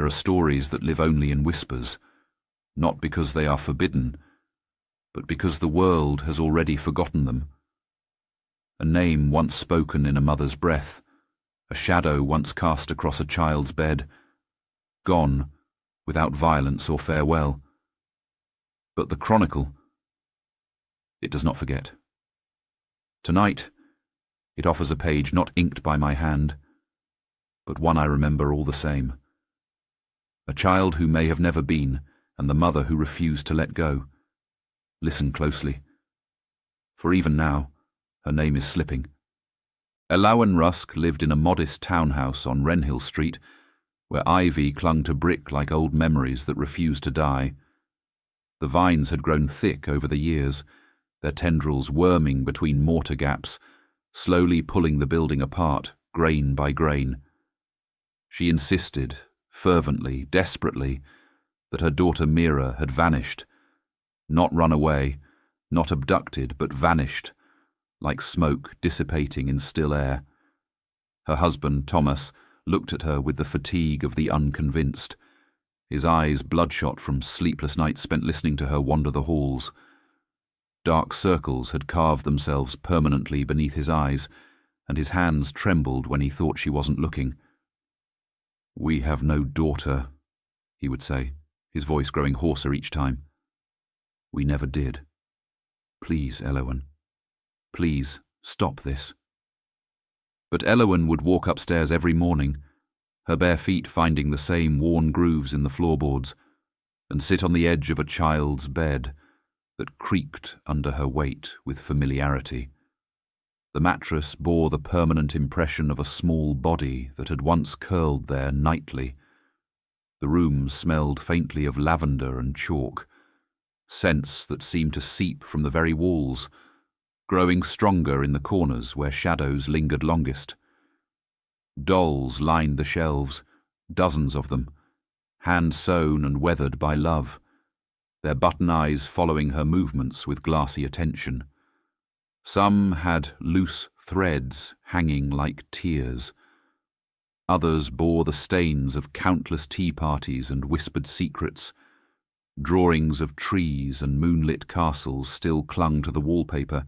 There are stories that live only in whispers, not because they are forbidden, but because the world has already forgotten them. A name once spoken in a mother's breath, a shadow once cast across a child's bed, gone without violence or farewell. But the Chronicle, it does not forget. Tonight, it offers a page not inked by my hand, but one I remember all the same. A child who may have never been, and the mother who refused to let go. Listen closely, for even now, her name is slipping. Elowen Rusk lived in a modest townhouse on Wrenhill Street, where ivy clung to brick like old memories that refused to die. The vines had grown thick over the years, their tendrils worming between mortar gaps, slowly pulling the building apart, grain by grain. She insisted, fervently, desperately, that her daughter Mira had vanished, not run away, not abducted, but vanished, like smoke dissipating in still air. Her husband, Thomas, looked at her with the fatigue of the unconvinced, his eyes bloodshot from sleepless nights spent listening to her wander the halls. Dark circles had carved themselves permanently beneath his eyes, and his hands trembled when he thought she wasn't looking. "We have no daughter," he would say, his voice growing hoarser each time. "We never did. Please, Elowen. Please, stop this." But Elowen would walk upstairs every morning, her bare feet finding the same worn grooves in the floorboards, and sit on the edge of a child's bed that creaked under her weight with familiarity. The mattress bore the permanent impression of a small body that had once curled there nightly. The room smelled faintly of lavender and chalk, scents that seemed to seep from the very walls, growing stronger in the corners where shadows lingered longest. Dolls lined the shelves, dozens of them, hand-sewn and weathered by love, their button eyes following her movements with glassy attention. Some had loose threads hanging like tears. Others bore the stains of countless tea parties and whispered secrets. Drawings of trees and moonlit castles still clung to the wallpaper,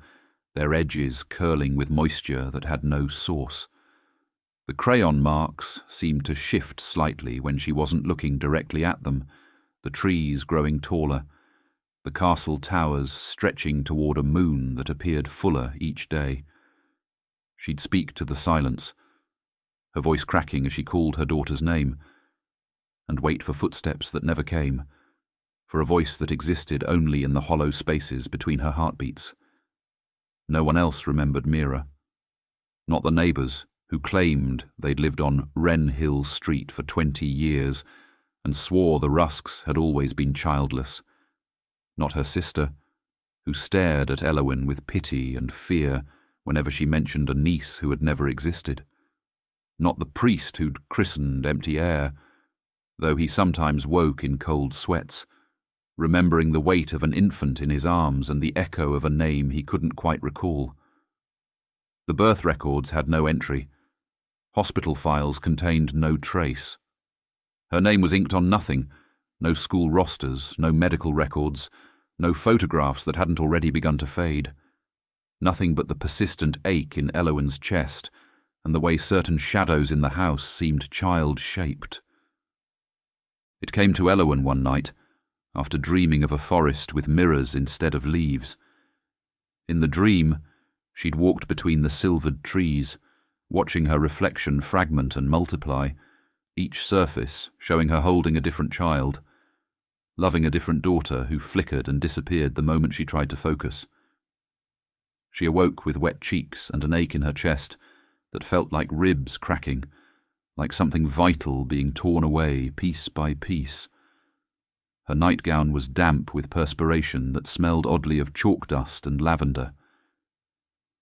their edges curling with moisture that had no source. The crayon marks seemed to shift slightly when she wasn't looking directly at them, the trees growing taller, the castle towers stretching toward a moon that appeared fuller each day. She'd speak to the silence, her voice cracking as she called her daughter's name, and wait for footsteps that never came, for a voice that existed only in the hollow spaces between her heartbeats. No one else remembered Mira. Not the neighbours, who claimed they'd lived on Wrenhill Street for 20 years and swore the Rusks had always been childless. Not her sister, who stared at Elowen with pity and fear whenever she mentioned a niece who had never existed. Not the priest who'd christened empty air, though he sometimes woke in cold sweats, remembering the weight of an infant in his arms and the echo of a name he couldn't quite recall. The birth records had no entry. Hospital files contained no trace. Her name was inked on nothing, no school rosters, no medical records, no photographs that hadn't already begun to fade. Nothing but the persistent ache in Elowen's chest and the way certain shadows in the house seemed child-shaped. It came to Elowen one night, after dreaming of a forest with mirrors instead of leaves. In the dream, she'd walked between the silvered trees, watching her reflection fragment and multiply, each surface showing her holding a different child, loving a different daughter who flickered and disappeared the moment she tried to focus. She awoke with wet cheeks and an ache in her chest that felt like ribs cracking, like something vital being torn away piece by piece. Her nightgown was damp with perspiration that smelled oddly of chalk dust and lavender.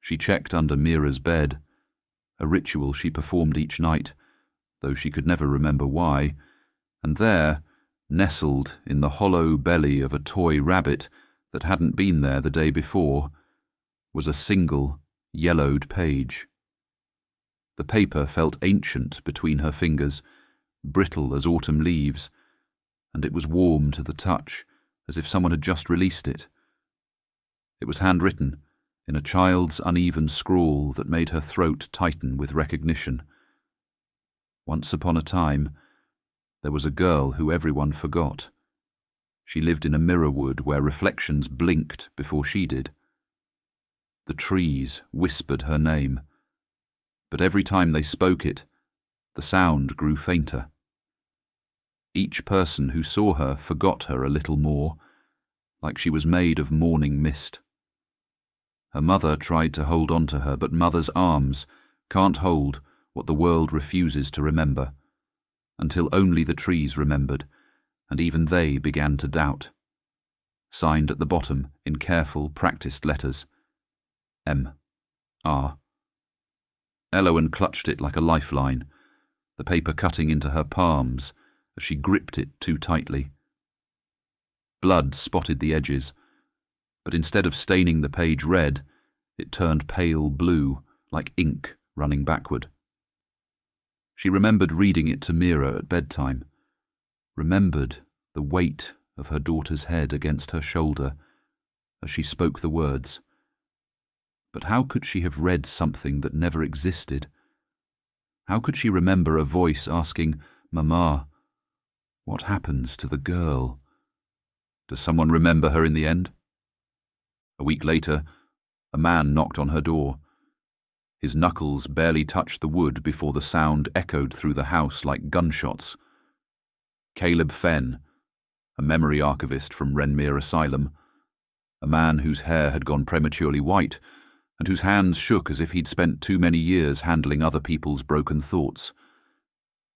She checked under Mira's bed, a ritual she performed each night, though she could never remember why, and there, nestled in the hollow belly of a toy rabbit that hadn't been there the day before, was a single, yellowed page. The paper felt ancient between her fingers, brittle as autumn leaves, and it was warm to the touch, as if someone had just released it. It was handwritten, in a child's uneven scrawl that made her throat tighten with recognition. Once upon a time, there was a girl who everyone forgot. She lived in a mirror wood where reflections blinked before she did. The trees whispered her name, but every time they spoke it, the sound grew fainter. Each person who saw her forgot her a little more, like she was made of morning mist. Her mother tried to hold on to her, but mother's arms can't hold what the world refuses to remember, until only the trees remembered, and even they began to doubt. Signed at the bottom in careful, practiced letters. M. R. Elowen clutched it like a lifeline, the paper cutting into her palms as she gripped it too tightly. Blood spotted the edges, but instead of staining the page red, it turned pale blue, like ink running backward. She remembered reading it to Mira at bedtime, remembered the weight of her daughter's head against her shoulder as she spoke the words. But how could she have read something that never existed? How could she remember a voice asking, "Mama, what happens to the girl?" Does someone remember her in the end? A week later, a man knocked on her door. His knuckles barely touched the wood before the sound echoed through the house like gunshots. Caleb Fenn, a memory archivist from Renmere Asylum, a man whose hair had gone prematurely white and whose hands shook as if he'd spent too many years handling other people's broken thoughts.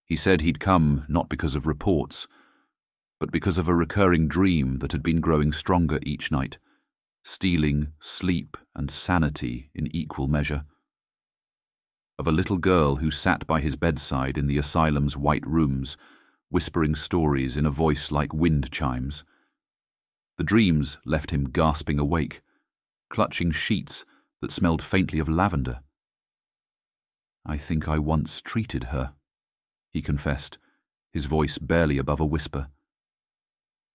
He said he'd come not because of reports, but because of a recurring dream that had been growing stronger each night, stealing sleep and sanity in equal measure. Of a little girl who sat by his bedside in the asylum's white rooms, whispering stories in a voice like wind chimes. The dreams left him gasping awake, clutching sheets that smelled faintly of lavender. "I think I once treated her," he confessed, his voice barely above a whisper.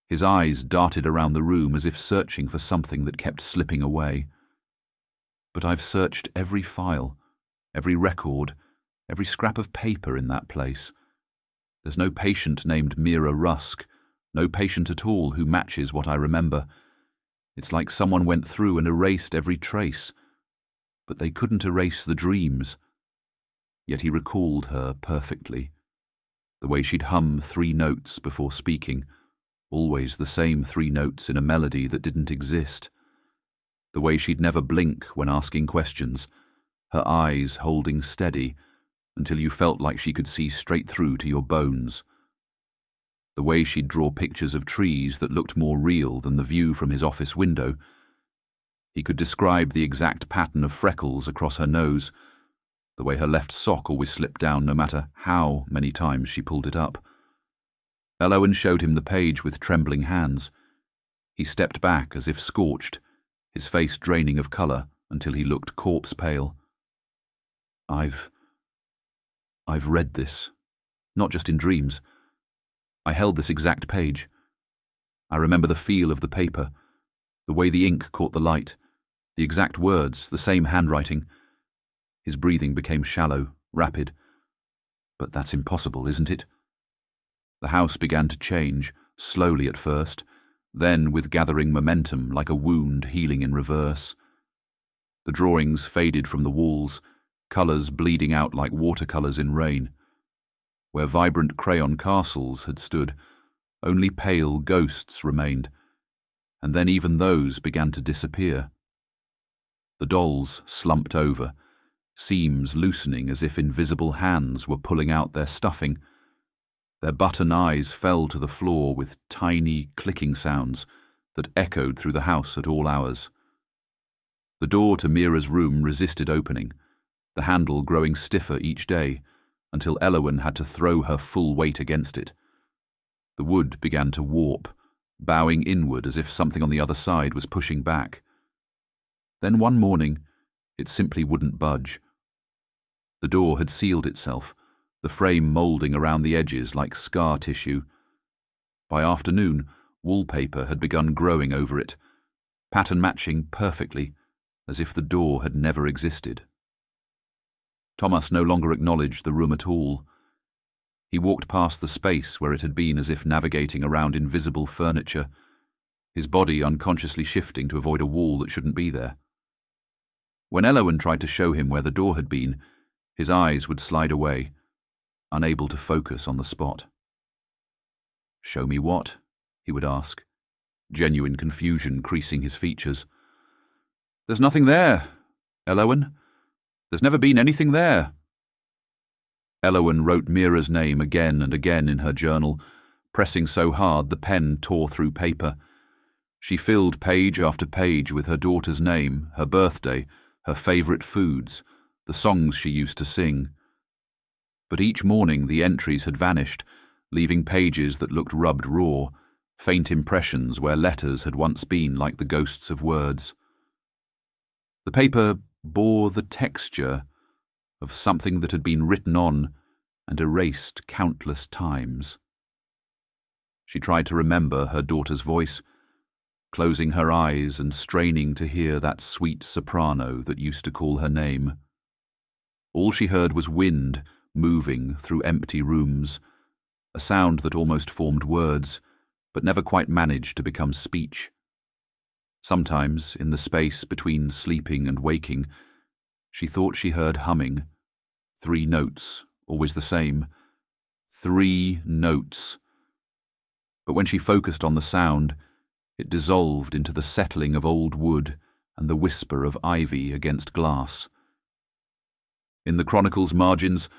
His eyes darted around the room as if searching for something that kept slipping away. "But I've searched every file, every record, every scrap of paper in that place. There's no patient named Mira Rusk, no patient at all who matches what I remember. It's like someone went through and erased every trace. But they couldn't erase the dreams." Yet he recalled her perfectly. The way she'd hum 3 notes before speaking, always the same 3 notes in a melody that didn't exist. The way she'd never blink when asking questions, her eyes holding steady until you felt like she could see straight through to your bones. The way she'd draw pictures of trees that looked more real than the view from his office window. He could describe the exact pattern of freckles across her nose, the way her left sock always slipped down no matter how many times she pulled it up. Elowen showed him the page with trembling hands. He stepped back as if scorched, his face draining of colour until he looked corpse pale. I've read this, not just in dreams. I held this exact page. I remember the feel of the paper, the way the ink caught the light, the exact words, the same handwriting. His breathing became shallow, rapid. But that's impossible, isn't it? The house began to change, slowly at first, then with gathering momentum like a wound healing in reverse. The drawings faded from the walls, colours bleeding out like watercolours in rain. Where vibrant crayon castles had stood, only pale ghosts remained, and then even those began to disappear. The dolls slumped over, seams loosening as if invisible hands were pulling out their stuffing. Their button eyes fell to the floor with tiny clicking sounds that echoed through the house at all hours. The door to Mira's room resisted opening, the handle growing stiffer each day, until Elowen had to throw her full weight against it. The wood began to warp, bowing inward as if something on the other side was pushing back. Then one morning, it simply wouldn't budge. The door had sealed itself, the frame moulding around the edges like scar tissue. By afternoon, wallpaper had begun growing over it, pattern matching perfectly, as if the door had never existed. Thomas no longer acknowledged the room at all. He walked past the space where it had been as if navigating around invisible furniture, his body unconsciously shifting to avoid a wall that shouldn't be there. When Elowen tried to show him where the door had been, his eyes would slide away, unable to focus on the spot. "Show me what?" he would ask, genuine confusion creasing his features. "There's nothing there, Elowen. There's never been anything there." Elowen wrote Mira's name again and again in her journal, pressing so hard the pen tore through paper. She filled page after page with her daughter's name, her birthday, her favourite foods, the songs she used to sing. But each morning the entries had vanished, leaving pages that looked rubbed raw, faint impressions where letters had once been like the ghosts of words. The paper bore the texture of something that had been written on and erased countless times. She tried to remember her daughter's voice, closing her eyes and straining to hear that sweet soprano that used to call her name. All she heard was wind moving through empty rooms, a sound that almost formed words, but never quite managed to become speech. Sometimes, in the space between sleeping and waking, she thought she heard humming. 3 notes, always the same. 3 notes. But when she focused on the sound, it dissolved into the settling of old wood and the whisper of ivy against glass. In the Chronicles' margins,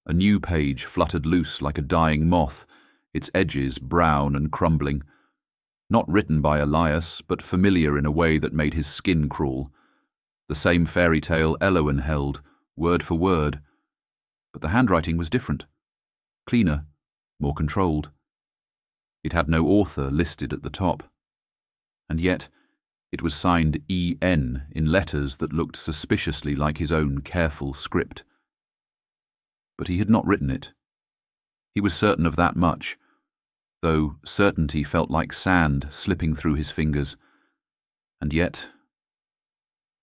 a new page fluttered loose like a dying moth, its edges brown and crumbling. Not written by Elias, but familiar in a way that made his skin crawl. The same fairy tale Elowen held, word for word. But the handwriting was different. Cleaner, more controlled. It had no author listed at the top. And yet, it was signed E.N. in letters that looked suspiciously like his own careful script. But he had not written it. He was certain of that much, though certainty felt like sand slipping through his fingers. And yet,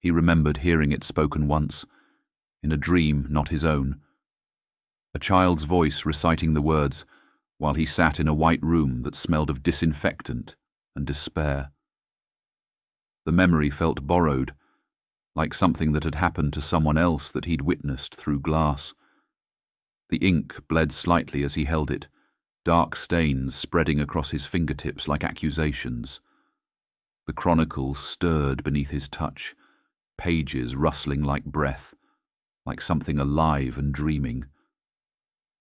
he remembered hearing it spoken once, in a dream not his own. A child's voice reciting the words, while he sat in a white room that smelled of disinfectant and despair. The memory felt borrowed, like something that had happened to someone else that he'd witnessed through glass. The ink bled slightly as he held it, dark stains spreading across his fingertips like accusations. The Chronicles stirred beneath his touch, pages rustling like breath, like something alive and dreaming.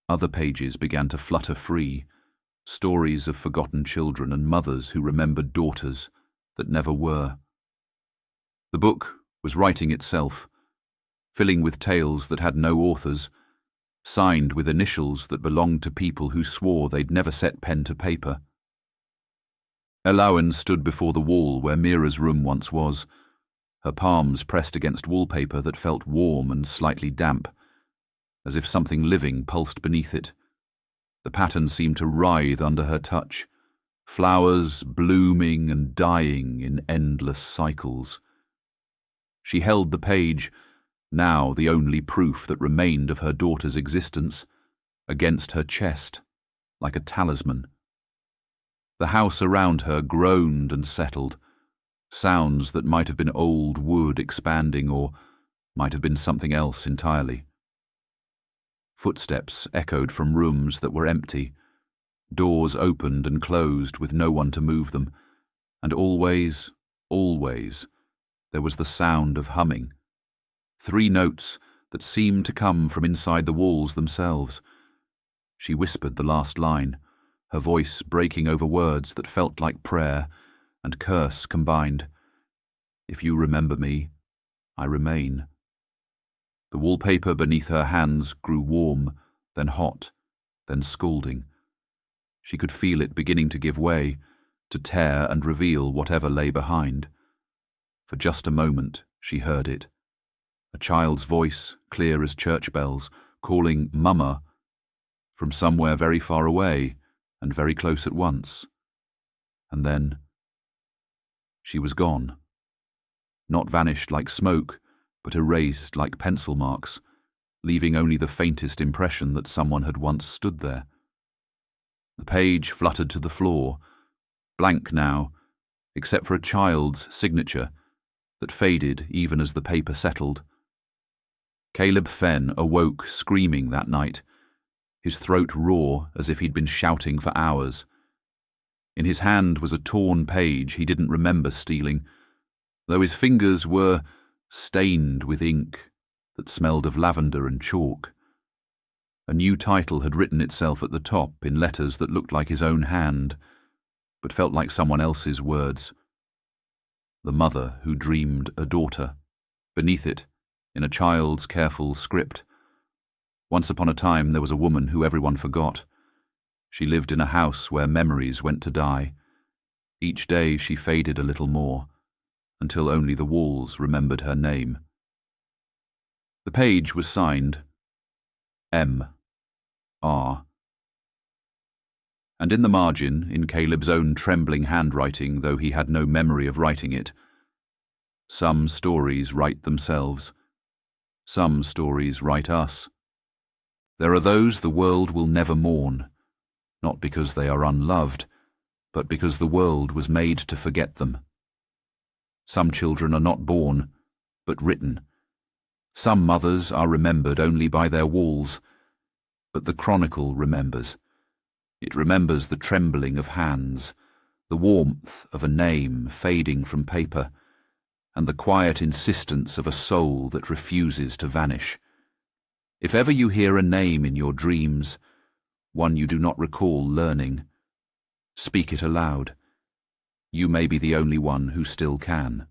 Other pages began to flutter free, stories of forgotten children and mothers who remembered daughters that never were. The book was writing itself, filling with tales that had no authors, signed with initials that belonged to people who swore they'd never set pen to paper. Elowen stood before the wall where Mira's room once was, her palms pressed against wallpaper that felt warm and slightly damp, as if something living pulsed beneath it. The pattern seemed to writhe under her touch, flowers blooming and dying in endless cycles. She held the page, now the only proof that remained of her daughter's existence, against her chest, like a talisman. The house around her groaned and settled, sounds that might have been old wood expanding or might have been something else entirely. Footsteps echoed from rooms that were empty. Doors opened and closed with no one to move them, and always, there was the sound of humming. 3 notes that seemed to come from inside the walls themselves. She whispered the last line, her voice breaking over words that felt like prayer and curse combined. "If you remember me, I remain." The wallpaper beneath her hands grew warm, then hot, then scalding. She could feel it beginning to give way, to tear and reveal whatever lay behind. For just a moment she heard it. A child's voice, clear as church bells, calling "Mama," from somewhere very far away and very close at once. And then she was gone. Not vanished like smoke, but erased like pencil marks, leaving only the faintest impression that someone had once stood there. The page fluttered to the floor, blank now, except for a child's signature that faded even as the paper settled. Caleb Fenn awoke screaming that night, his throat raw as if he'd been shouting for hours. In his hand was a torn page he didn't remember stealing, though his fingers were stained with ink that smelled of lavender and chalk. A new title had written itself at the top in letters that looked like his own hand, but felt like someone else's words. The Mother Who Dreamed a Daughter. Beneath it, in a child's careful script. Once upon a time there was a woman who everyone forgot. She lived in a house where memories went to die. Each day she faded a little more, until only the walls remembered her name. The page was signed M.R. And in the margin, in Caleb's own trembling handwriting, though he had no memory of writing it, some stories write themselves. Some stories write us. There are those the world will never mourn, not because they are unloved, but because the world was made to forget them. Some children are not born, but written. Some mothers are remembered only by their walls, but the Chronicle remembers. It remembers the trembling of hands, the warmth of a name fading from paper, and the quiet insistence of a soul that refuses to vanish. If ever you hear a name in your dreams, one you do not recall learning, speak it aloud. You may be the only one who still can.